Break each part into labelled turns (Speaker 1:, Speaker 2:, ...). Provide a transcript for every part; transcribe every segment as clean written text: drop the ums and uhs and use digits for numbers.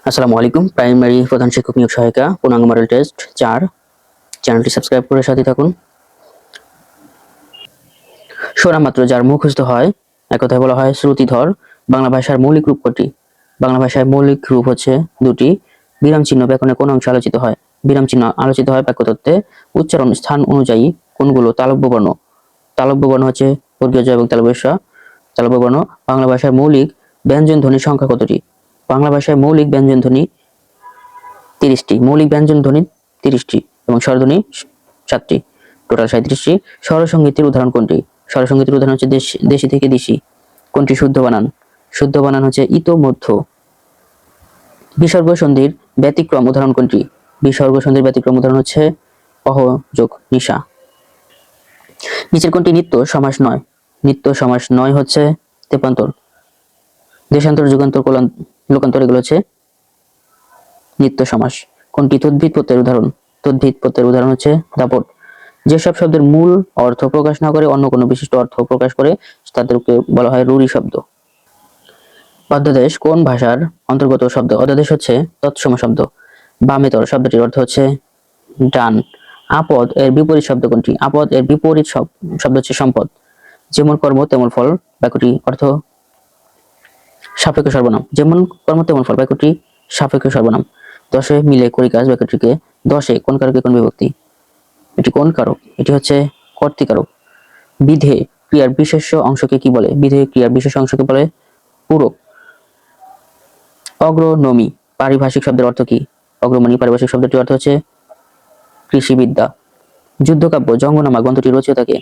Speaker 1: আসসালামু আলাইকুম। প্রাইমারি প্রধান শিক্ষক নিয়োগ সহায়িকা পূর্ণাঙ্গ মডেল টেস্ট 4 চ্যানেলটি সাবস্ক্রাইব করে সাথে থাকুন। সোনা মাত্র যার মুখস্থ হয়, এক কথায় বলা হয় শ্রুতিধর। বাংলা ভাষার মৌলিক রূপ কয়টি? বাংলা ভাষায় মৌলিক রূপ হচ্ছে দুটি। বিরাম চিহ্ন ব্যাকরণে কোন অংশে আলোচিত হয়? বিরাম চিহ্ন আলোচিত হয় বাক্যতত্ত্বে। উচ্চারণ স্থান অনুযায়ী কোনগুলো তালব্য বর্ণ? তালব্য বর্ণ হচ্ছে বর্গীয় জ এবং তালব্য শ। তালব্য বর্ণ। বাংলা ভাষায় মৌলিক ব্যঞ্জন ধ্বনির সংখ্যা কতটি? বাংলা ভাষায় মৌলিক ব্যঞ্জন ধ্বনি 30টি। মৌলিক ব্যঞ্জন ধ্বনি 30টি এবং স্বরধ্বনি 7টি, টোটাল 37টি। স্বরসঙ্গীতের উদাহরণ কোনটি? স্বরসঙ্গীতের উদাহরণ হচ্ছে দেশি থেকে দিশি। কোনটি শুদ্ধ বানান? শুদ্ধ বানান হচ্ছে ইতো মধ্য। বিসর্গ সন্ধির ব্যতিক্রম উদাহরণ কোনটি? বিসর্গ সন্ধির ব্যতিক্রম উদাহরণ হচ্ছে অহ যোগ নিশা। নিচের কোনটি নিত্য সমাস নয়? নিত্য সমাস নয় হচ্ছে তেপান্তর, দেশান্তর, যুগান্তর, লোকান্তর, এগুলো হচ্ছে নিত্য সমাস। কোনটি তদ্ধিত প্রত্যয়ের উদাহরণ? তদ্ধিত প্রত্যয়ের উদাহরণ হচ্ছে দাপট। যেসব শব্দের মূল অর্থ প্রকাশ না করে অন্য কোনো বিশিষ্ট অর্থ প্রকাশ করে তাদেরকে বলা হয় রূঢ়ি শব্দ। অধ্যাদেশ কোন ভাষার অন্তর্গত শব্দ? অধ্যাদেশ হচ্ছে তৎসম শব্দ। বামেতর শব্দটির অর্থ হচ্ছে ডান। আপদ এর বিপরীত শব্দ কোনটি? আপদ এর বিপরীত শব্দ হচ্ছে সম্পদ। যেমন কর্ম তেমন ফল বাক্যটি অর্থ সাপেক্ষ সর্বনাম। যেমন কর্ম তেমন ফল বাক্যটি সাপেক্ষ সর্বনাম। দশে মিলে করি কাজ বাক্যটিকে দশে কোন কারকে কোন বিভক্তি? এটি কোন কারক? এটি হচ্ছে কর্তৃকারক। বিধে ক্রিয়ার বিশেষ্য অংশকে কি বলে? বিধে ক্রিয়ার বিশেষ অংশকে বলে পূরক। অগ্রনমী পারিভাষিক শব্দের অর্থ কি? অগ্রমণি পারিভাষিক শব্দটির অর্থ হচ্ছে কৃষিবিদ্যা। যুদ্ধকাব্য জঙ্গনামা গ্রন্থটি রচয়িতাকে?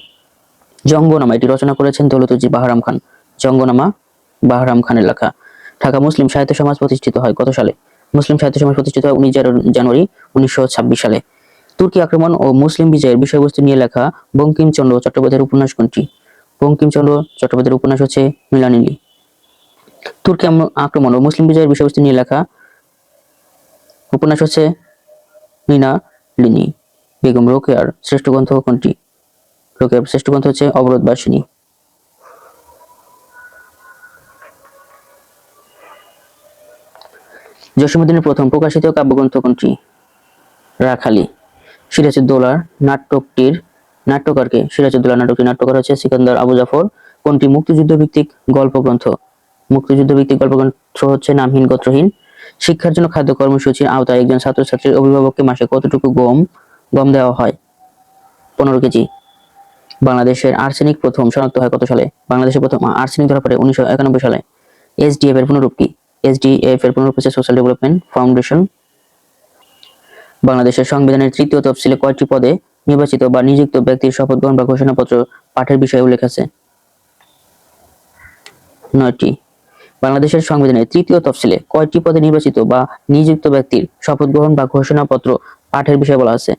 Speaker 1: জঙ্গনামা এটি রচনা করেছেন দৌলতজি বাহরাম খান। জঙ্গনামা বাহরাম খানের লেখা। ঢাকা মুসলিম সাহিত্য সমাজ প্রতিষ্ঠিত হয় কত সালে? মুসলিম সাহিত্য সমাজ প্রতিষ্ঠিত হয় 19 জানুয়ারি 1926 সালে। তুর্কি আক্রমণ ও মুসলিম বিজয়ের বিষয়বস্তু নিয়ে লেখা বঙ্কিমচন্দ্র চট্টোপাধ্যায়ের উপন্যাস কোনটি? বঙ্কিমচন্দ্র চট্টোপাধ্যায়ের উপন্যাস হচ্ছে মৃণালিনী। তুর্কি আক্রমণ ও মুসলিম বিজয়ের বিষয়বস্তু নিয়ে লেখা উপন্যাস হচ্ছে মৃণালিনী। বেগম রোকেয়ার শ্রেষ্ঠ গ্রন্থ কোনটি? রোকেয়ার শ্রেষ্ঠ গ্রন্থ হচ্ছে অবরোধবাসিনী। জসীমউদ্দীনের প্রথম প্রকাশিত কাব্যগ্রন্থ কোনটি? রাখালি। সিরাজউদ্দৌলার নাটকটির নাট্যকারকে? সিরাজউদ্দৌলা নাটকটির নাট্যকার হচ্ছে সিকান্দার আবু জাফর। কোনটি মুক্তিযুদ্ধ ভিত্তিক গল্প গ্রন্থ? মুক্তিযুদ্ধ ভিত্তিক গল্প গ্রন্থ হচ্ছে নামহীন গোত্রহীন। শিক্ষার জন্য খাদ্য কর্মসূচির আওতায় একজন ছাত্রছাত্রীর অভিভাবককে মাসে কতটুকু গম দেওয়া হয়? 15 কেজি। বাংলাদেশের আর্সেনিক প্রথম শনাক্ত হয় কত সালে? বাংলাদেশে প্রথম আর্সেনিক ধরা পড়ে 1991 সালে। এসডিএফ এর পুনরূপ কি? এসডিএফ এর পুনরূপ হচ্ছে সোশ্যাল ডেভেলপমেন্ট ফাউন্ডেশন। বাংলাদেশের সংবিধানের 3য় তফসিলে কয়টি পদে নির্বাচিত বা নিযুক্ত ব্যক্তির শপথ গ্রহণ বা ঘোষণাপত্র পাঠের বিষয়ে উল্লেখ আছে? 9টি। বাংলাদেশের সংবিধানের 3য় তফসিলে কয়টি পদে নির্বাচিত বা নিযুক্ত ব্যক্তির শপথ গ্রহণ বা ঘোষণাপত্র পাঠের বিষয়ে বলা আছে?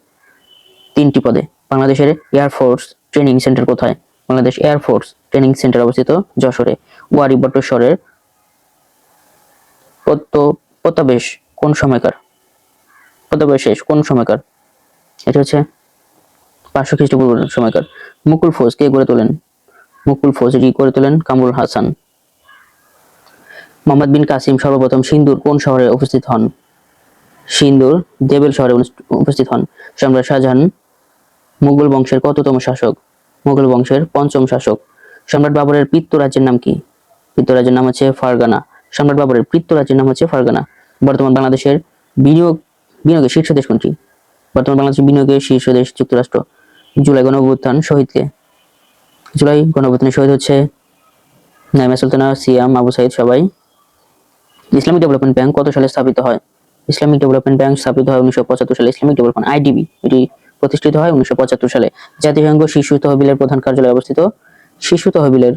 Speaker 1: 3টি পদে। বাংলাদেশের এয়ারফোর্স ট্রেনিং সেন্টার কোথায়? বাংলাদেশ এয়ারফোর্স ট্রেনিং সেন্টার অবস্থিত যশোরে। ওয়ারী বটেশ্বরের প্রত্যাবেশ কোন সময়কার? প্রত্যাবেশ কোন সময়কার? এটা হচ্ছে 500 খ্রিস্টপূর্ব সময়কার। মুকুল ফৌজ কে গড়ে তোলেন? মুকুল ফৌজ এটি গড়ে তোলেন কামরুল হাসান। মোহাম্মদ বিন কাসিম সর্বপ্রথম সিন্ধুর কোন শহরে উপস্থিত হন? সিন্ধুর দেবেল শহরে উপস্থিত হন। সম্রাট শাহজাহান মুঘল বংশের কততম শাসক? মুঘল বংশের 5ম শাসক। সম্রাট বাবরের পিতৃ রাজ্যের নাম কি? পিতৃ রাজ্যের নাম হচ্ছে ফারগানা। সম্রাট বাবরের পিতৃ রাজ্যের নাম হচ্ছে ফারগানা। বর্তমান বাংলাদেশের বিনিয়োগের শীর্ষ দেশ কোনটি? বর্তমান বাংলাদেশের বিনিয়োগের শীর্ষ দেশ যুক্তরাষ্ট্র। জুলাই গণঅভ্যুত্থান শহীদকে? জুলাই গণঅভ্যুত্থানের শহীদ হচ্ছে নাইমা সুলতানা, সিয়াম, আবু সাইদ সবাই। ইসলামিক ডেভেলপমেন্ট ব্যাংক কত সালে স্থাপিত হয়? ইসলামিক ডেভেলপমেন্ট ব্যাংক স্থাপিত হয় 1975 সালে। ইসলামিক ডেভেলপমেন্ট আইডিবি এটি প্রতিষ্ঠিত হয় 1975 সালে। জাতিসংঘ শিশু তহবিলের প্রধান কার্যালয় অবস্থিত? শিশু তহবিলের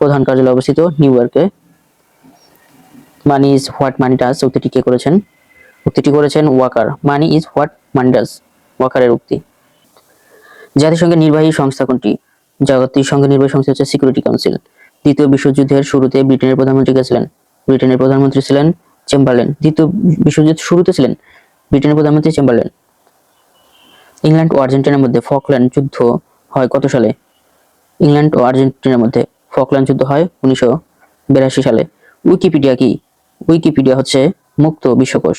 Speaker 1: প্রধান কার্যালয় অবস্থিত নিউ ইয়র্কে। Money is what money does উক্তিটি কে করেছেন? উক্তিটি করেছেন Walker. Money is what money does, ওয়াকারের উক্তি। জাতিসংঘের নির্বাহী সংস্থা কোনটি? জাতিসংঘের নির্বাহী সংস্থা হচ্ছে সিকিউরিটি কাউন্সিল। দ্বিতীয় বিশ্বযুদ্ধের শুরুতে ব্রিটেনের প্রধানমন্ত্রী কে ছিলেন? ব্রিটেনের প্রধানমন্ত্রী ছিলেন চেম্বারলেন। দ্বিতীয় বিশ্বযুদ্ধের শুরুতে ছিলেন ব্রিটেনের প্রধানমন্ত্রী চেম্বারলেন। ইংল্যান্ড ও আর্জেন্টিনার মধ্যে ফকল্যান্ড যুদ্ধ হয় কত সালে? ইংল্যান্ড ও আর্জেন্টিনার মধ্যে ফকল্যান্ড যুদ্ধ হয় 1982 সালে। উইকিপিডিয়া কি? উইকিপিডিয়া হচ্ছে মুক্ত বিশ্বকোষ।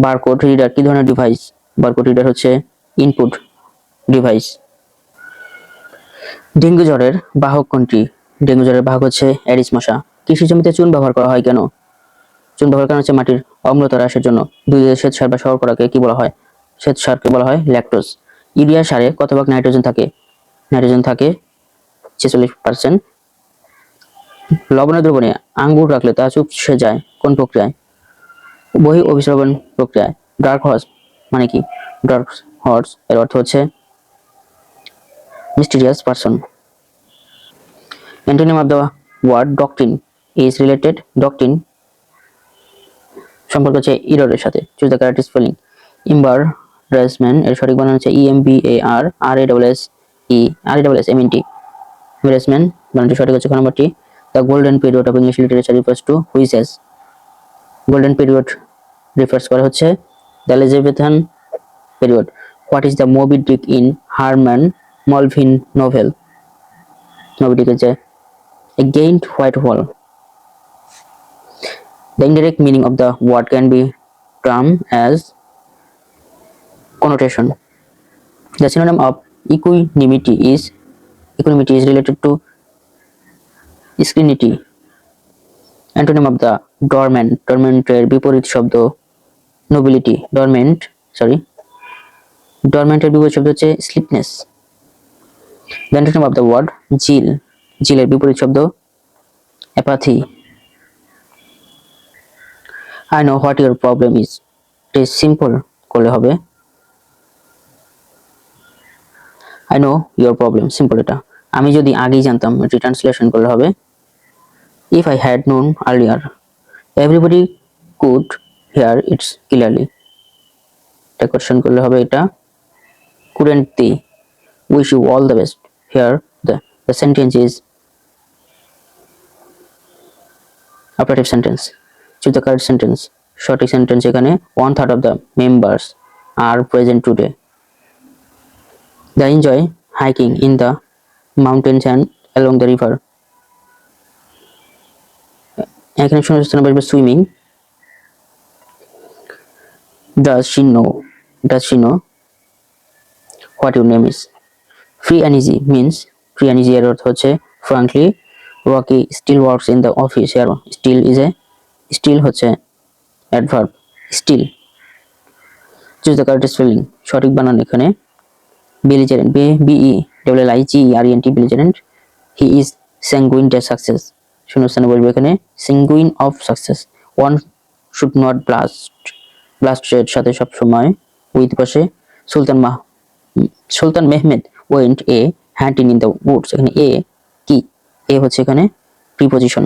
Speaker 1: বারকোড রিডার কি ধরনের ডিভাইস? বারকোড রিডার হচ্ছে ইনপুট ডিভাইস। ডেঙ্গু জ্বরের বাহক কোনটি? ডেঙ্গু জ্বরের বাহক হচ্ছে এডিস মশা। কৃষি জমিতে চুন ব্যবহার করা হয় কেন? চুন ব্যবহার করা হচ্ছে মাটির অম্লতা হ্রাসের জন্য। দুধের শ্বেত সার বা শর্করাকে কি বলা হয়? শ্বেত সারকে বলা হয় ল্যাকটোজ। ইউরিয়া সারে কত ভাগ নাইট্রোজেন থাকে? নাইট্রোজেন থাকে 46%। লবণের দ্রবণে আঙ্গুর রাখলে তা চুপসে যায় কোন প্রক্রিয়ায়? বহি অভিস্রবণ প্রক্রিয়ায়। ডার্ক হর্স মানে কি? ডার্ক হর্স এর অর্থ হচ্ছে mysterious person. Antonym of the word doctrine is related. Doctrine সম্পর্ক হচ্ছে ইররের সাথে। Choose the correct spelling. Embarrassment এর সঠিক বানান হচ্ছে EMBARRASSEMENT। এম্বারাসমেন্ট বানানটি সঠিক হচ্ছে নাম্বারটি। The golden period of English literature refers to which age? Golden period refers করা হচ্ছে the Elizabethan period. What is the Moby Dick in Herman Melville novel? Moby Dick হচ্ছে a giant white whale. The indirect meaning of the word can be termed as connotation. The synonym of equanimity is related to serenity. Antonym of the dormant এর বিপরীত শব্দ nobility. dormant এর বিপরীত শব্দ হচ্ছে sleepiness. The antonym of the word zeal এর বিপরীত শব্দ apathy. I know what your problem is. it is simple করলে হবে I know your problem. simple এটা। আমি যদি আগেই জানতাম, এটি ট্রান্সলেশন করলে হবে if I had known earlier. everybody could hear it clearly. এটা কোশ্চেন করলে হবে এটা couldn't they. wish you all the best. here the sentence is operative sentence. choose the correct sentence. সঠিক সেন্টেন্স এখানে 1/3 of the members are present today. They enjoy hiking in the mountains and along the river. এখানে শূন্যস্থান বসবে swimming. Does she know what your name is? Free and easy means free and easy এর অর্থ হচ্ছে frankly Rocky still works in the office. here still হচ্ছে adverb still. choose the correct spelling. সঠিক বানান এখানে belligerent BELLIGERENT belligerent. he is sanguine to success. শূন্যস্থানে বলবো এখানে sanguine of success. one should not blast এর সাথে সব সময় with বসে সুলতান Mehmed went a hunting in the woods. এখানে এ কি? এ হচ্ছে এখানে প্রিপজিশন।